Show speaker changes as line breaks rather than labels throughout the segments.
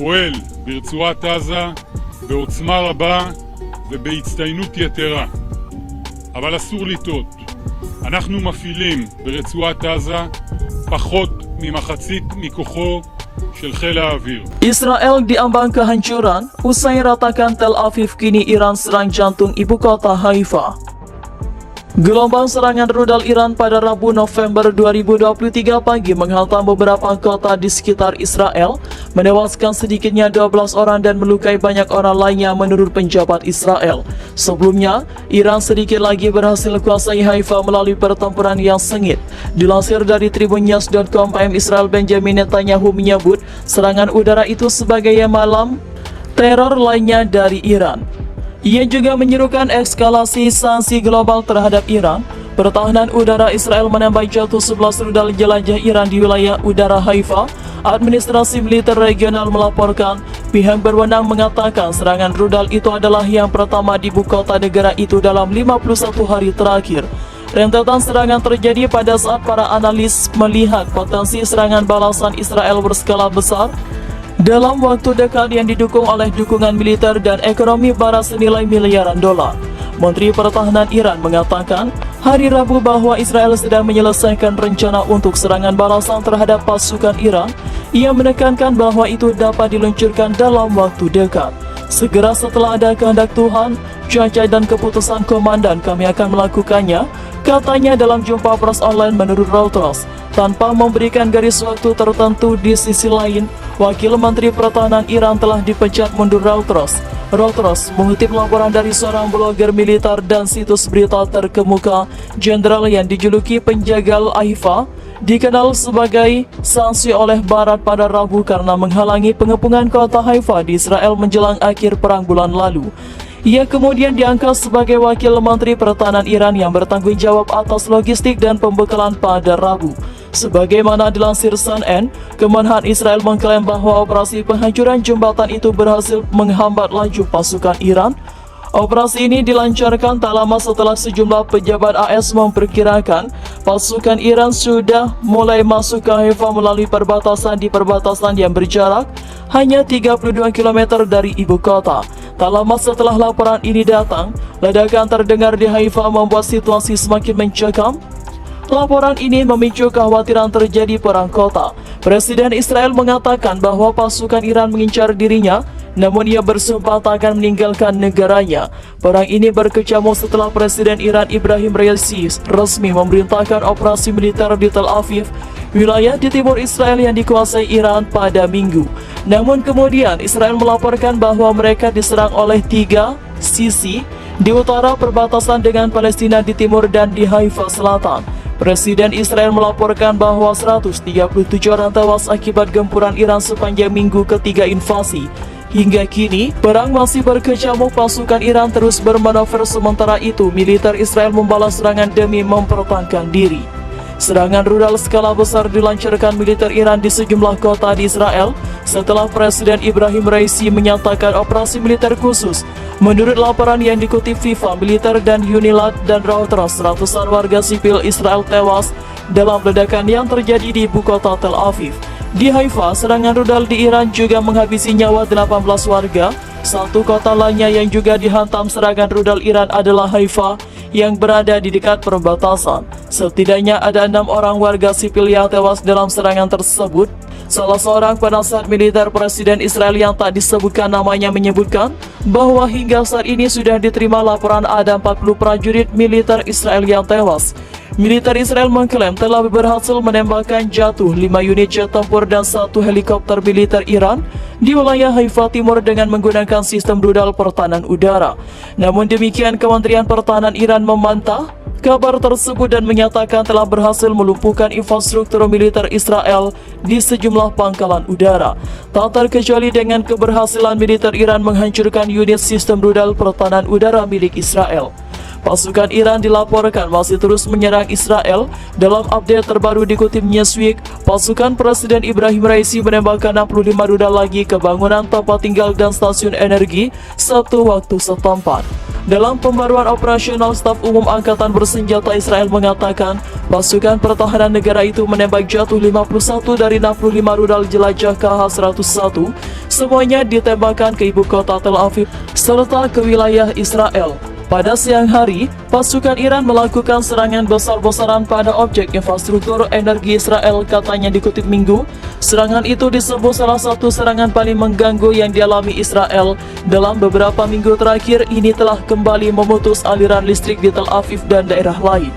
פועל ברצועת עזה בעוצמה רבה ובהצטיינות יתרה. אבל אסור לטעות. אנחנו מפעילים ברצועת עזה פחות ממחצית מכוחו של חיל האוויר.
Israel diambang kehancuran usai ratakan Tel Aviv, kini Iran serang jantung ibu kota Haifa. Gelombang serangan rudal Iran pada Rabu November 2023 pagi menghantam beberapa kota di sekitar Israel, menewaskan sedikitnya 12 orang dan melukai banyak orang lainnya menurut penjabat Israel. Sebelumnya, Iran sedikit lagi berhasil kuasai Haifa melalui pertempuran yang sengit. Dilansir dari tribunnews.com, PM Israel Benjamin Netanyahu menyebut serangan udara itu sebagai malam teror lainnya dari Iran. Ia juga menyerukan eskalasi sanksi global terhadap Iran. Pertahanan udara Israel menembak jatuh 11 rudal jelajah Iran di wilayah udara Haifa. Administrasi militer regional melaporkan pihak berwenang mengatakan serangan rudal itu adalah yang pertama di ibu kota negara itu dalam 51 hari terakhir. Rentetan serangan terjadi pada saat para analis melihat potensi serangan balasan Israel berskala besar dalam waktu dekat yang didukung oleh dukungan militer dan ekonomi barat senilai miliaran dolar. Menteri Pertahanan Iran mengatakan hari Rabu bahwa Israel sedang menyelesaikan rencana untuk serangan balasan terhadap pasukan Iran. Ia menekankan bahwa itu dapat diluncurkan dalam waktu dekat. Segera setelah ada kehendak Tuhan, cuaca dan keputusan komandan, kami akan melakukannya, katanya dalam jumpa pers online menurut Reuters. Tanpa memberikan garis waktu tertentu, di sisi lain, Wakil Menteri Pertahanan Iran telah dipecat mundur Reuters. Reuters mengutip laporan dari seorang blogger militer dan situs berita terkemuka, jenderal yang dijuluki penjagal Haifa, dikenal sebagai sanksi oleh Barat pada Rabu karena menghalangi pengepungan kota Haifa di Israel menjelang akhir perang bulan lalu. Ia kemudian diangkat sebagai Wakil Menteri Pertahanan Iran yang bertanggung jawab atas logistik dan pembekalan pada Rabu. Sebagaimana dilansir CNN, Kemenhan Israel mengklaim bahwa operasi penghancuran jembatan itu berhasil menghambat laju pasukan Iran. Operasi ini dilancarkan tak lama setelah sejumlah pejabat AS memperkirakan pasukan Iran sudah mulai masuk ke Haifa melalui perbatasan yang berjarak hanya 32 km dari ibu kota. Tak lama setelah laporan ini datang, ledakan terdengar di Haifa membuat situasi semakin mencekam. Laporan ini memicu kekhawatiran terjadi perang kota. Presiden Israel mengatakan bahwa pasukan Iran mengincar dirinya, namun ia bersumpah tak akan meninggalkan negaranya. Perang ini berkecamuk setelah Presiden Iran Ibrahim Raisi resmi memerintahkan operasi militer di Tel Aviv, wilayah di timur Israel yang dikuasai Iran, pada Minggu. Namun kemudian Israel melaporkan bahwa mereka diserang oleh 3 sisi di utara perbatasan dengan Palestina di timur dan di Haifa Selatan. Presiden Israel melaporkan bahwa 137 orang tewas akibat gempuran Iran sepanjang minggu ketiga invasi. Hingga kini, perang masih berkecamuk, pasukan Iran terus bermanuver, sementara itu militer Israel membalas serangan demi mempertahankan diri. Serangan rudal skala besar dilancarkan militer Iran di sejumlah kota di Israel setelah Presiden Ibrahim Raisi menyatakan operasi militer khusus. Menurut laporan yang dikutip FIFA, militer dan Unilat dan Reuters, ratusan warga sipil Israel tewas dalam ledakan yang terjadi di ibu kota Tel Aviv. Di Haifa, serangan rudal di Iran juga menghabisi nyawa 18 warga. Satu kota lainnya yang juga dihantam serangan rudal Iran adalah Haifa, yang berada di dekat perbatasan. Setidaknya ada 6 orang warga sipil yang tewas dalam serangan tersebut. Salah seorang penasihat militer Presiden Israel yang tak disebutkan namanya menyebutkan bahwa hingga saat ini sudah diterima laporan ada 40 prajurit militer Israel yang tewas. Militer Israel mengklaim telah berhasil menembakkan jatuh 5 unit jet tempur dan 1 helikopter militer Iran di wilayah Haifa Timur dengan menggunakan sistem rudal pertahanan udara. Namun demikian, Kementerian Pertahanan Iran membantah kabar tersebut dan menyatakan telah berhasil melumpuhkan infrastruktur militer Israel di sejumlah pangkalan udara. Tak terkecuali dengan keberhasilan militer Iran menghancurkan unit sistem rudal pertahanan udara milik Israel. Pasukan Iran dilaporkan masih terus menyerang Israel. Dalam update terbaru dikutip Newsweek, pasukan Presiden Ibrahim Raisi menembakkan 65 rudal lagi ke bangunan tempat tinggal dan stasiun energi Sabtu waktu setempat. Dalam pembaruan operasional, staf umum Angkatan Bersenjata Israel mengatakan pasukan pertahanan negara itu menembak jatuh 51 dari 65 rudal jelajah KH-101 Semuanya ditembakkan ke ibu kota Tel Aviv serta ke wilayah Israel. Pada siang hari, pasukan Iran melakukan serangan besar-besaran pada objek infrastruktur energi Israel, katanya dikutip Minggu. Serangan itu disebut salah satu serangan paling mengganggu yang dialami Israel dalam beberapa minggu terakhir. Ini telah kembali memutus aliran listrik di Tel Aviv dan daerah lain.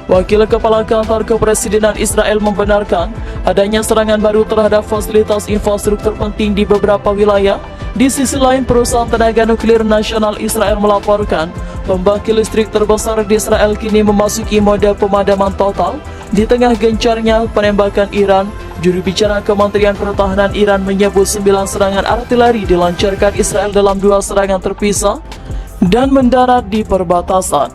Wakil Kepala Kantor Kepresidenan Israel membenarkan adanya serangan baru terhadap fasilitas infrastruktur penting di beberapa wilayah. Di sisi lain, perusahaan tenaga nuklir nasional Israel melaporkan pembangkit listrik terbesar di Israel kini memasuki mode pemadaman total di tengah gencarnya penembakan Iran. Juru bicara Kementerian Pertahanan Iran menyebut 9 serangan artileri dilancarkan Israel dalam 2 serangan terpisah dan mendarat di perbatasan.